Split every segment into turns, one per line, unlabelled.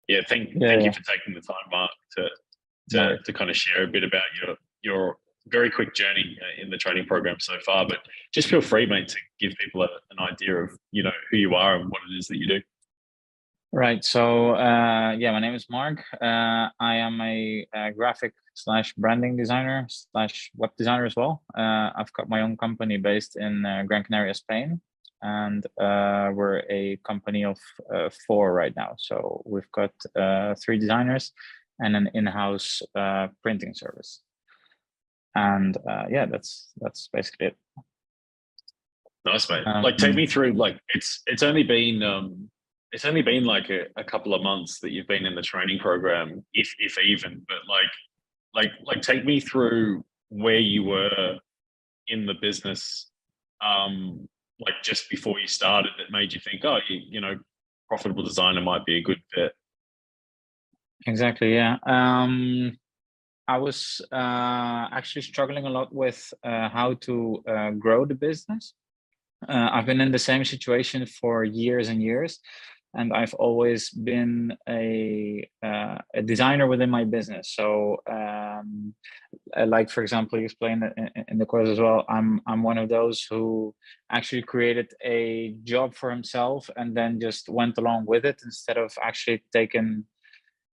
Yeah, thank you
Yeah.
for taking the time, Mark,
No worries.
to kind of share a bit about your very quick journey in the training program so far. But just feel free, mate, to give people an idea of who you are and what it is that you do.
Right. So, yeah, my name is Mark. I am a graphic slash branding designer slash web designer as well. I've got my own company based in Gran Canaria, Spain, and we're a company of four right now. So we've got three designers and an in-house printing service. And yeah, that's basically it.
Nice, mate. Like, take me through. Like, it's only been like a couple of months that you've been in the training program, if even. But take me through where you were in the business, like just before you started, that made you think, oh, profitable designer might be a good fit.
Exactly. Yeah. I was actually struggling a lot with how to grow the business. I've been in the same situation for years and years, and I've always been a designer within my business. So, like for example, you explained in the course as well. I'm one of those who actually created a job for himself and then just went along with it instead of actually taking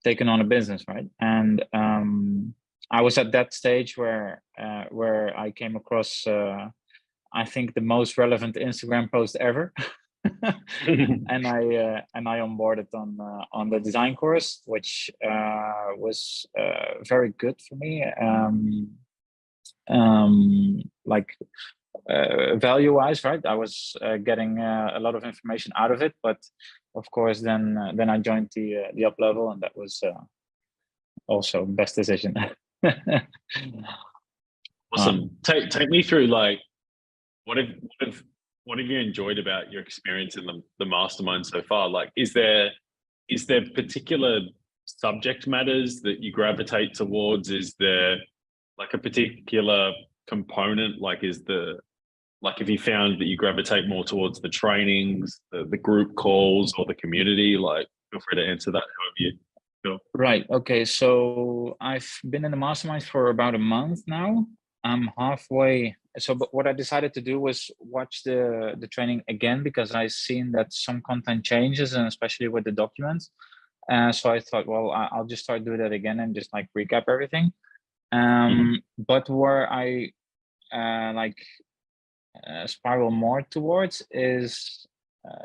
on a business, right? And I was at that stage where I came across I think the most relevant Instagram post ever. and I onboarded on the design course, which was very good for me. Like value wise, right? I was getting a lot of information out of it, but of course, then I joined the up level, and that was also best decision.
Awesome. Take me through, like, what have you enjoyed about your experience in the mastermind so far? Like, is there particular subject matters that you gravitate towards? Is there like a particular component? Like, have you found that you gravitate more towards the trainings, the group calls, or the community? Like, feel free to answer that however you feel.
Right. Okay. So I've been in the mastermind for about a month now. I'm halfway. So, but what I decided to do was watch the training again because I seen that some content changes, and especially with the documents. So I thought, well, I'll just start doing that again and just like recap everything. But where I like spiral more towards is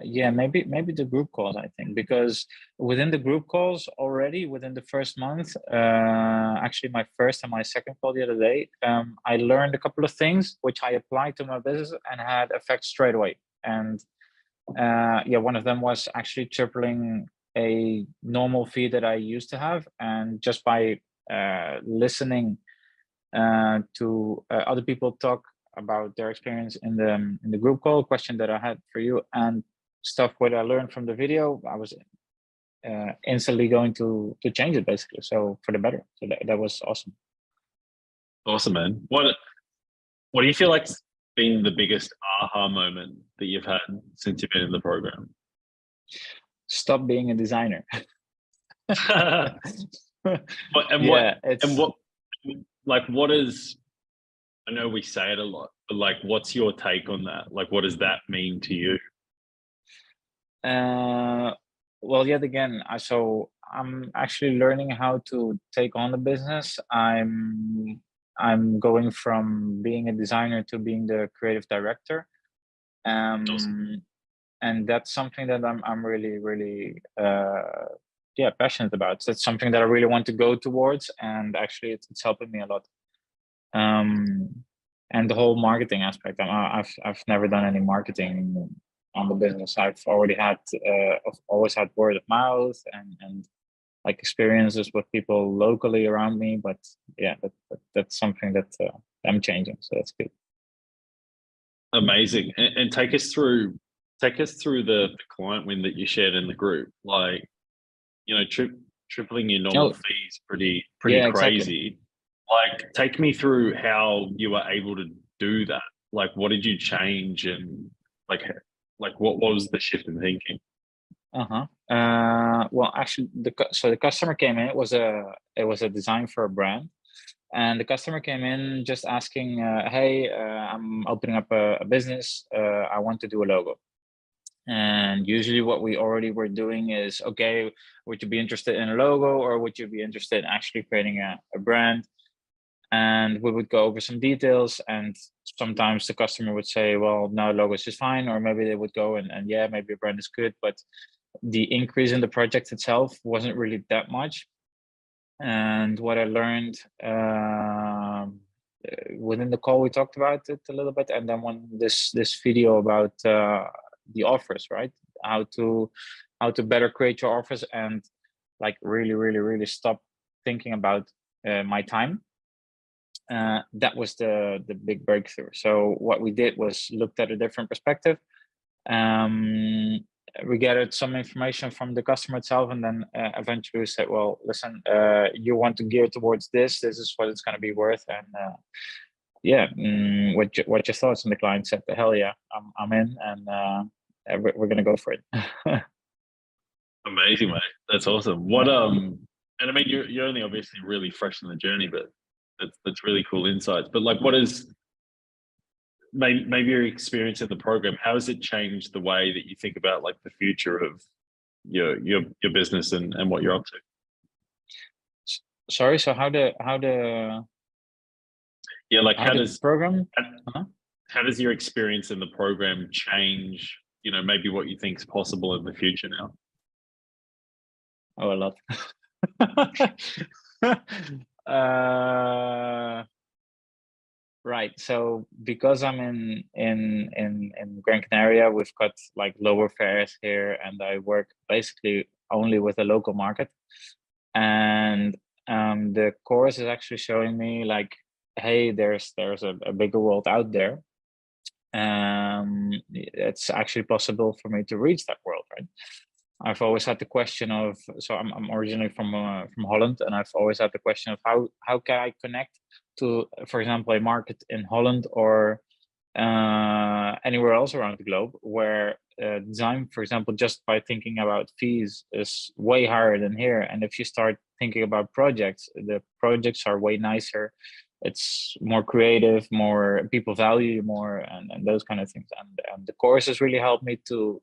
yeah, maybe the group calls, I think, because within the group calls already within the first month, actually my first and my second call the other day, I learned a couple of things which I applied to my business and had effect straight away. And yeah, one of them was actually tripling a normal fee that I used to have, and just by listening to other people talk about their experience in the group call, question that I had for you, and stuff what I learned from the video, I was instantly going to change it basically, so for the better. So that was awesome.
Awesome, man. What do you feel like's been the biggest aha moment that you've had since you've been in the program?
Stop being a designer.
What is, I know we say it a lot, but like, what's your take on that? Like, what does that mean to you?
Well, yet again, so I'm actually learning how to take on the business. I'm going from being a designer to being the creative director.
Awesome.
And that's something that I'm really yeah, passionate about. So it's something that I really want to go towards, and actually it's helping me a lot. And the whole marketing aspect, I've never done any marketing on the business. I've already had I've always had word of mouth and like experiences with people locally around me, but yeah, that's something that I'm changing, so that's good.
Amazing. And take us through the client win that you shared in the group. Like, tripling your normal fees, pretty
yeah,
crazy.
Exactly.
Like, take me through how you were able to do that. Like, what did you change, and like what was the shift in thinking?
Well, actually, so the customer came in. It was a design for a brand, and the customer came in just asking, "Hey, I'm opening up a business. I want to do a logo." And usually, what we already were doing is, okay, would you be interested in a logo, or would you be interested in actually creating a brand? And we would go over some details, and sometimes the customer would say, well, no, logo is just fine, or maybe they would go and yeah, maybe a brand is good, but the increase in the project itself wasn't really that much. And what I learned within the call, we talked about it a little bit, and then when this video about the offers, right? How to better create your offers, and like really stop thinking about my time. That was the big breakthrough. So what we did was looked at a different perspective. We gathered some information from the customer itself, and then eventually we said, well, listen, you want to gear towards this. This is what it's going to be worth. And yeah, what your thoughts? And the client said, hell yeah, I'm in, and we're going to go for it.
Amazing, mate. That's awesome. What and I mean, you're only obviously really fresh in the journey, but that's really cool insights. But like, what is maybe your experience in the program? How has it changed the way that you think about like the future of your business and what you're up to?
Sorry. So how the
yeah, like
how does program?
How does your experience in the program change? You know, maybe what you think is possible in the future now.
Oh, a lot. Right. So because I'm in Gran Canaria, we've got like lower fares here, and I work basically only with the local market. And the course is actually showing me like, hey, there's a bigger world out there. It's actually possible for me to reach that world, right? I've always had the question of, so I'm originally from Holland, and I've always had the question of how can I connect to, for example, a market in Holland or anywhere else around the globe where design, for example, just by thinking about fees is way higher than here. And if you start thinking about projects, the projects are way nicer. It's more creative, more people value you more, and those kind of things. And the course has really helped me to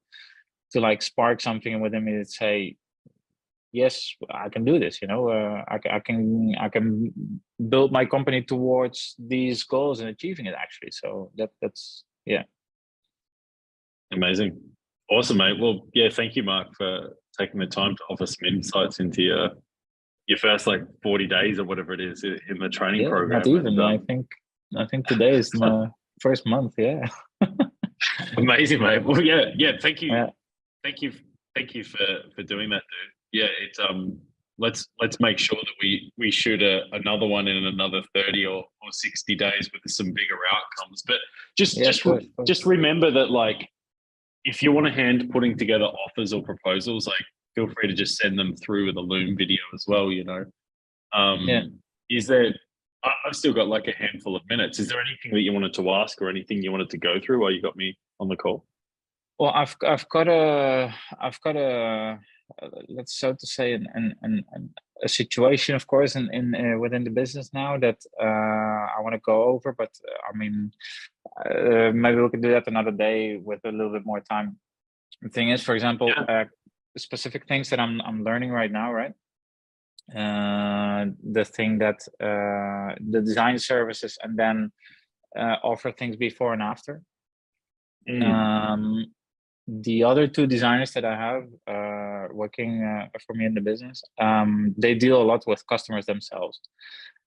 like spark something within me that say, yes, I can do this. You know, I can build my company towards these goals and achieving it actually. So that's yeah.
Amazing, awesome, mate. Well, yeah, thank you, Marc, for taking the time to offer some insights into your first like 40 days or whatever it is in the training program.
Not even. And, I think today is my first month. Yeah.
Amazing, mate. Well, yeah. Thank you. Yeah. Thank you for doing that, dude. Yeah, it's let's make sure that we shoot another one in another 30 or 60 days with some bigger outcomes. But just remember that, like, if you want a hand putting together offers or proposals, like, feel free to just send them through with a Loom video as well, you know. Is there, I've still got like a handful of minutes. Is there anything that you wanted to ask or anything you wanted to go through while you got me on the call?
Well, I've got a let's so to say a situation, of course, in within the business now that I want to go over. But I mean, maybe we can do that another day with a little bit more time. The thing is, for example, specific things that I'm learning right now, right? The thing that the design services and then offer things before and after. The other two designers that I have working for me in the business, they deal a lot with customers themselves.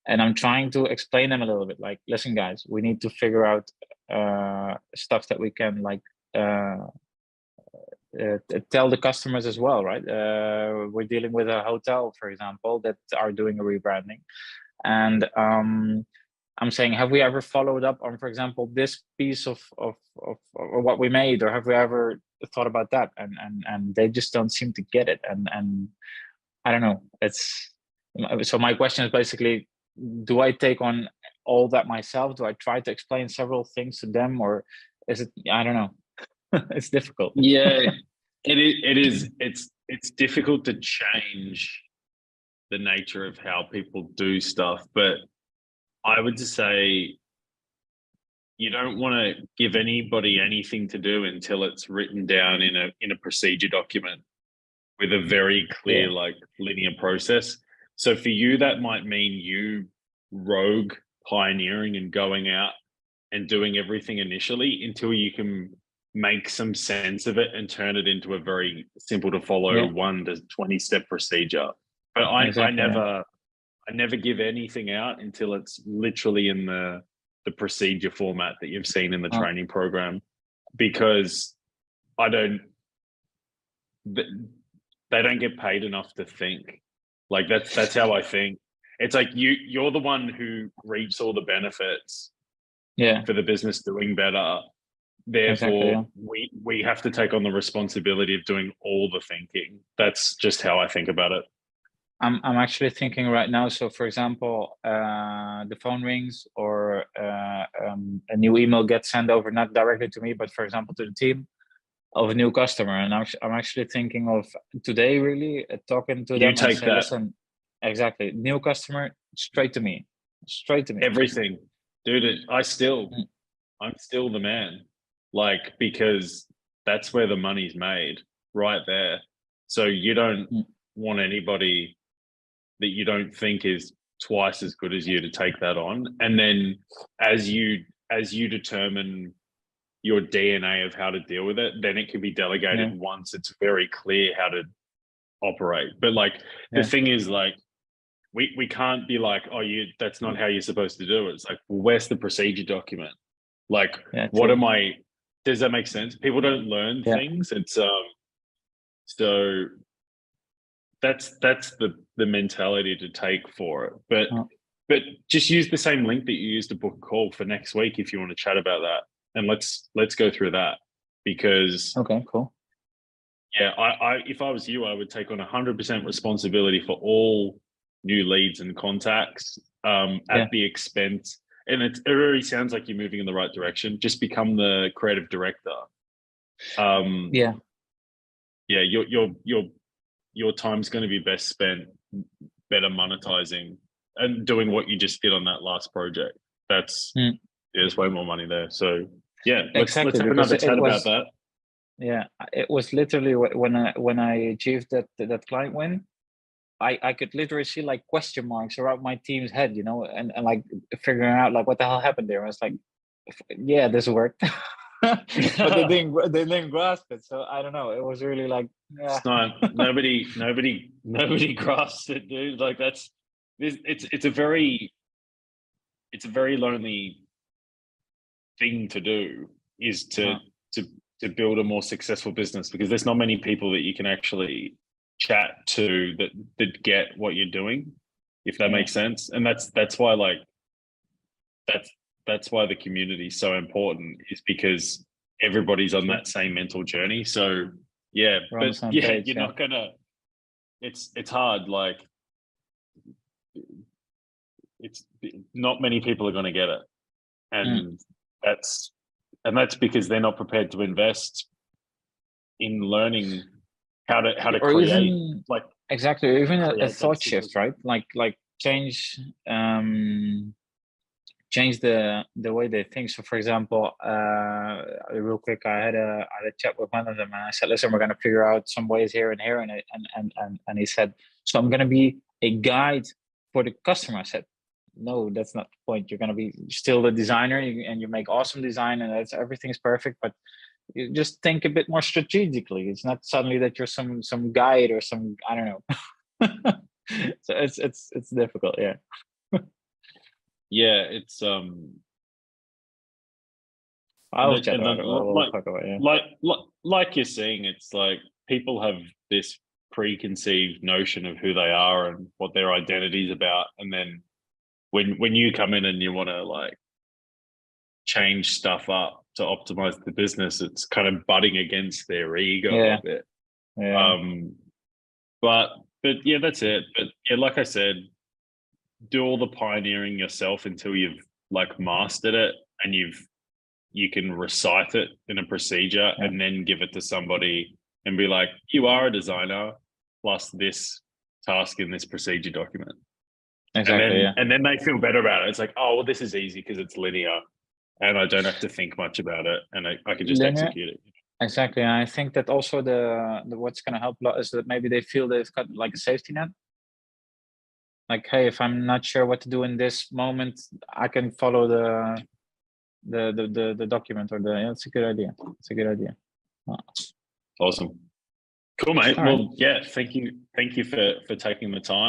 And I'm trying to explain them a little bit, like, listen, guys, we need to figure out stuff that we can like tell the customers as well, right? We're dealing with a hotel, for example, that are doing a rebranding. And I'm saying, have we ever followed up on, for example, this piece of what we made, or have we ever thought about that? And they just don't seem to get it. And I don't know. So my question is basically, do I take on all that myself? Do I try to explain several things to them, or is it? I don't know. It's difficult.
Yeah. it's difficult to change the nature of how people do stuff, but I would say you don't want to give anybody anything to do until it's written down in a procedure document with a very clear
Yeah.
like linear process. So for you, that might mean you rogue pioneering and going out and doing everything initially until you can make some sense of it and turn it into a very simple to follow
Yeah.
1 to 20 step procedure. But I
Exactly. Yeah.
never give anything out until it's literally in the procedure format that you've seen in the
Oh,
training program, because I don't they don't get paid enough to think. Like that's how I think. It's like you're the one who reaps all the benefits
yeah.
for the business doing better.
Exactly.
Therefore,
Yeah.
we have to take on the responsibility of doing all the thinking. That's just how I think about it.
I'm actually thinking right now. So, for example, the phone rings or a new email gets sent over, not directly to me, but for example to the team of a new customer, and I'm actually thinking of today really talking to
You
them and
take
say,
that
listen, exactly, new customer, straight to me.
everything, dude.
Mm,
I'm still the man, like, because that's where the money's made, right there. So you don't
mm,
want anybody that you don't think is twice as good as you to take that on. And then as you determine your DNA of how to deal with it, then it can be delegated
yeah,
once it's very clear how to operate. But like the
yeah,
thing is, like, we can't be like, oh, you that's not how you're supposed to do it. It's like, well, where's the procedure document? Like,
yeah,
what
true.
am I? Does that make sense? People don't learn
Yeah,
things. It's so that's the mentality to take for it.
oh,
But just use the same link that you used to book a call for next week if you want to chat about that, and let's go through that, because
okay, cool.
yeah, I if I was you, I would take on 100% responsibility for all new leads and contacts, at
Yeah,
the expense. And it already sounds like you're moving in the right direction. Just become the creative director. Um,
yeah,
yeah, your time's going to be best spent better monetizing and doing what you just did on that last project. That's
mm,
There's way more money there. So yeah, let's
exactly,
have
because
another
it
chat about
was,
that.
yeah, it was literally when I achieved that client win. I could literally see like question marks around my team's head, and like figuring out like what the hell happened there. I was like, yeah, this worked, but they didn't grasp it. So I don't know. It was really like, yeah,
It's not nobody grasps it, dude. Like it's a very lonely thing to do, is
uh,
to to build a more successful business, because there's not many people that you can actually chat to that get what you're doing, if that
yeah,
makes sense. And that's why, like, that's that's why the community is so important, is because everybody's on
true.
that same mental journey. So yeah,
We're on
but
the same
yeah,
page.
you're
Yeah.
not gonna it's hard. Like, it's not many people are going to get it,
Mm.
and that's that's because they're not prepared to invest in learning how to
Or
create,
even
like,
exactly, or even a
create that
thought shift,
system.
right? Like change the way they think. So, for example, real quick, I had a chat with one of them, and I said, "Listen, we're going to figure out some ways here and here," and he said, "So I'm going to be a guide for the customer." I said, "No, that's not the point. You're going to be still the designer, and you make awesome design, and everything is perfect, but you just think a bit more strategically. It's not suddenly that you're some guide or some, I don't know." So it's difficult. Yeah,
Yeah, it's
I'll chat
and
about
then
it. We'll talk about it. Yeah.
like you're saying, it's like people have this preconceived notion of who they are and what their identity is about, and then when you come in and you want to, like, change stuff up to optimize the business, it's kind of butting against their ego a
Yeah,
bit.
yeah,
Um, but yeah, that's it. But yeah, like I said, do all the pioneering yourself until you've, like, mastered it, and you can recite it in a procedure,
yeah,
and then give it to somebody and be like, you are a designer plus this task in this procedure document.
Exactly.
And then they feel better about it. It's like, oh, well, this is easy because it's linear and I don't have to think much about it and I can just
Linear,
execute it.
exactly. And I think that also the what's going to help a lot is that maybe they feel they've got like a safety net. Like, hey, if I'm not sure what to do in this moment, I can follow the document or the. It's a good idea. It's a good idea.
Awesome. Cool, mate.
All
Well,
right.
yeah, thank you for taking the time.